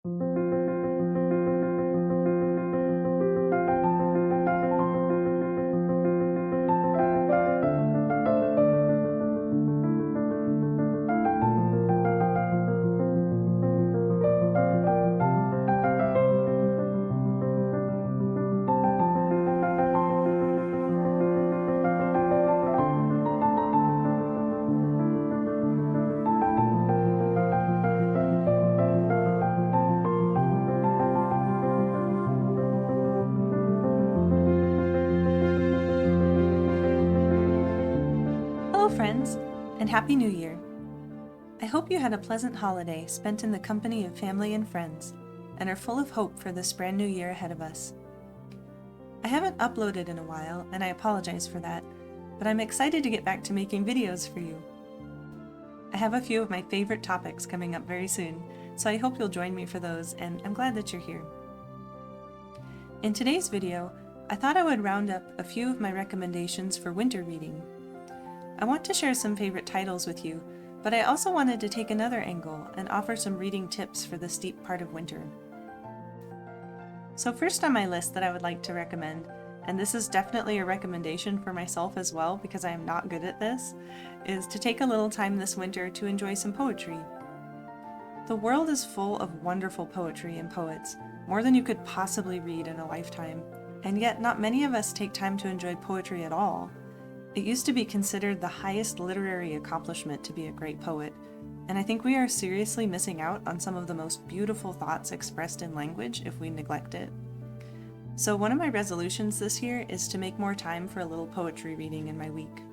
Hello friends, and Happy New Year! I hope you had a pleasant holiday spent in the company of family and friends, and are full of hope for this brand new year ahead of us. I haven't uploaded in a while, and I apologize for that, but I'm excited to get back to making videos for you. I have a few of my favorite topics coming up very soon, so I hope you'll join me for those, and I'm glad that you're here. In today's video, I thought I would round up a few of my recommendations for winter reading. I want to share some favorite titles with you, but I also wanted to take another angle and offer some reading tips for the steep part of winter. So first on my list that I would like to recommend, and this is definitely a recommendation for myself as well because I am not good at this, is to take a little time this winter to enjoy some poetry. The world is full of wonderful poetry and poets, more than you could possibly read in a lifetime, and yet not many of us take time to enjoy poetry at all. It used to be considered the highest literary accomplishment to be a great poet, and I think we are seriously missing out on some of the most beautiful thoughts expressed in language if we neglect it. So one of my resolutions this year is to make more time for a little poetry reading in my week.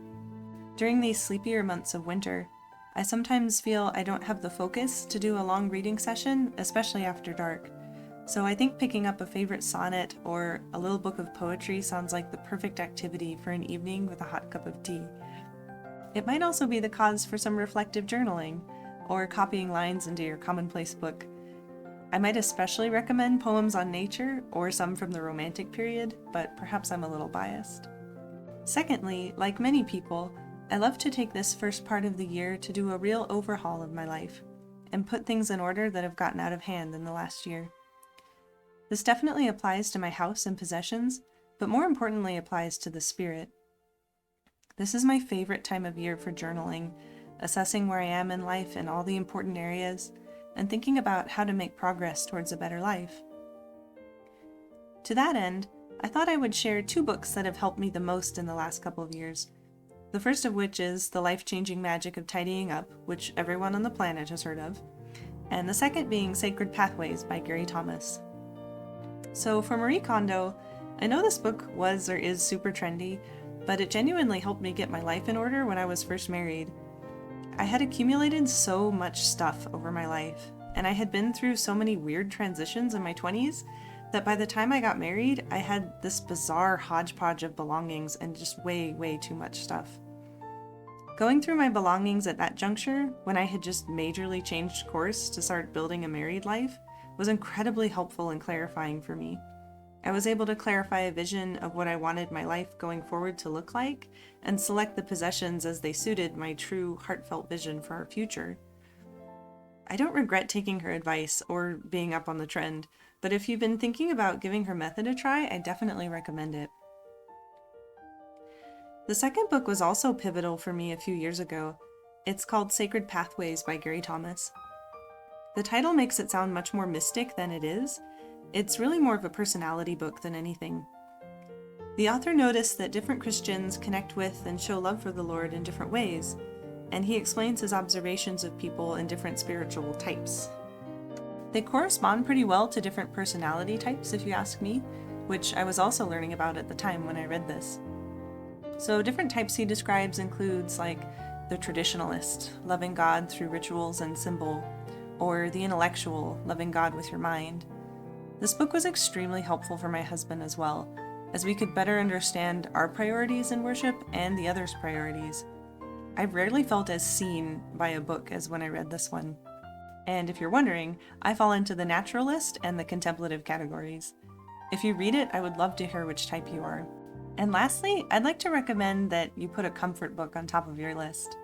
During these sleepier months of winter, I sometimes feel I don't have the focus to do a long reading session, especially after dark. So I think picking up a favorite sonnet or a little book of poetry sounds like the perfect activity for an evening with a hot cup of tea. It might also be the cause for some reflective journaling or copying lines into your commonplace book. I might especially recommend poems on nature or some from the Romantic period, but perhaps I'm a little biased. Secondly, like many people, I love to take this first part of the year to do a real overhaul of my life and put things in order that have gotten out of hand in the last year. This definitely applies to my house and possessions, but more importantly applies to the spirit. This is my favorite time of year for journaling, assessing where I am in life in all the important areas, and thinking about how to make progress towards a better life. To that end, I thought I would share two books that have helped me the most in the last couple of years. The first of which is The Life-Changing Magic of Tidying Up, which everyone on the planet has heard of, and the second being Sacred Pathways by Gary Thomas. So for Marie Kondo, I know this book was or is super trendy, but it genuinely helped me get my life in order when I was first married. I had accumulated so much stuff over my life, and I had been through so many weird transitions in my 20s that by the time I got married, I had this bizarre hodgepodge of belongings and just way too much stuff. Going through my belongings at that juncture, when I had just majorly changed course to start building a married life, was incredibly helpful and clarifying for me. I was able to clarify a vision of what I wanted my life going forward to look like and select the possessions as they suited my true heartfelt vision for our future. I don't regret taking her advice or being up on the trend, but if you've been thinking about giving her method a try, I definitely recommend it. The second book was also pivotal for me a few years ago. It's called Sacred Pathways by Gary Thomas. The title makes it sound much more mystic than it is. It's really more of a personality book than anything. The author noticed that different Christians connect with and show love for the Lord in different ways, and he explains his observations of people in different spiritual types. They correspond pretty well to different personality types, if you ask me, which I was also learning about at the time when I read this. So different types he describes includes like the traditionalist, loving God through rituals and symbol, or the intellectual, loving God with your mind. This book was extremely helpful for my husband as well, as we could better understand our priorities in worship and the others' priorities. I rarely felt as seen by a book as when I read this one. And if you're wondering, I fall into the naturalist and the contemplative categories. If you read it, I would love to hear which type you are. And lastly, I'd like to recommend that you put a comfort book on top of your list.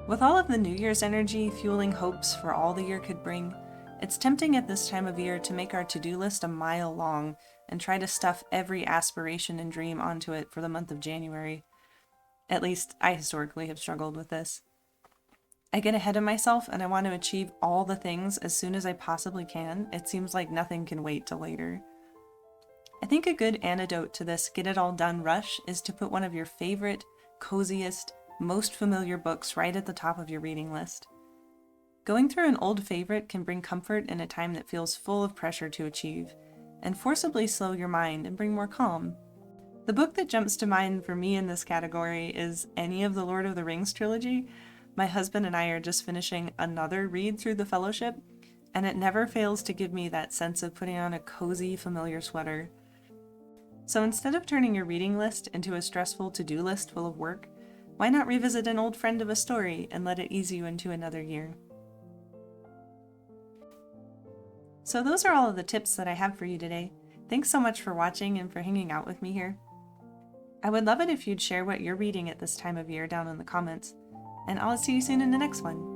With all of the New Year's energy fueling hopes for all the year could bring, It's tempting at this time of year to make our to-do list a mile long and try to stuff every aspiration and dream onto it for the month of January. At least, I historically have struggled with this. I get ahead of myself and I want to achieve all the things as soon as I possibly can. It seems like nothing can wait till later. I think a good antidote to this get it all done rush is to put one of your favorite, coziest, most familiar books right at the top of your reading list. Going through an old favorite can bring comfort in a time that feels full of pressure to achieve, and forcibly slow your mind and bring more calm. The book that jumps to mind for me in this category is any of the Lord of the Rings trilogy. My husband and I are just finishing another read through the Fellowship, and it never fails to give me that sense of putting on a cozy, familiar sweater. So instead of turning your reading list into a stressful to-do list full of work, why not revisit an old friend of a story and let it ease you into another year? So those are all of the tips that I have for you today. Thanks so much for watching and for hanging out with me here. I would love it if you'd share what you're reading at this time of year down in the comments, and I'll see you soon in the next one.